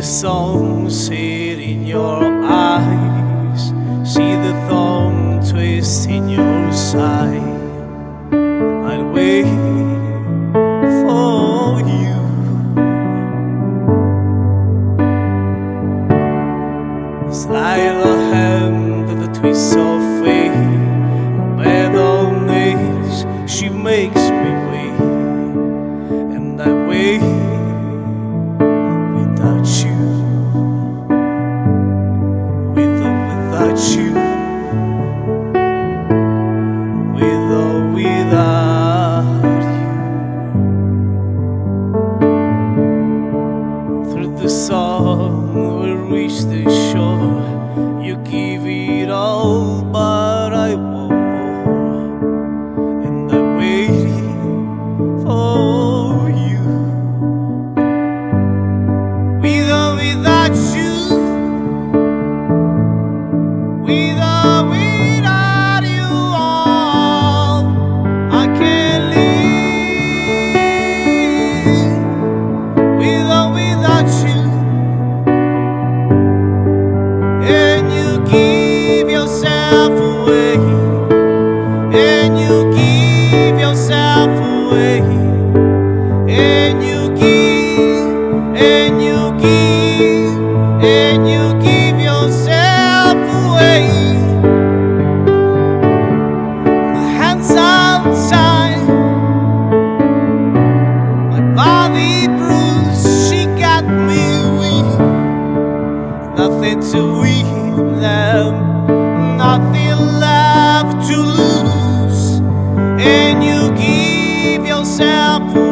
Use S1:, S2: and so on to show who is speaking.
S1: sun set in your eyes, see the thorn twist in your side. I'll wait for you. Slide a hand to the twist of fate. Bed on days she makes me wait, and I wait without you, without you, without you. Through the sun we'll reach the shore. You give it all, but I want more, and I'm waiting for you. Without you, without you all, I can't live. Without you, and you give yourself away, and you give yourself away, and you give, and you give, and you give yourself away. My hands outside, my body bruised, she got me weak, nothing to win them, nothing left to lose, and you give yourself away.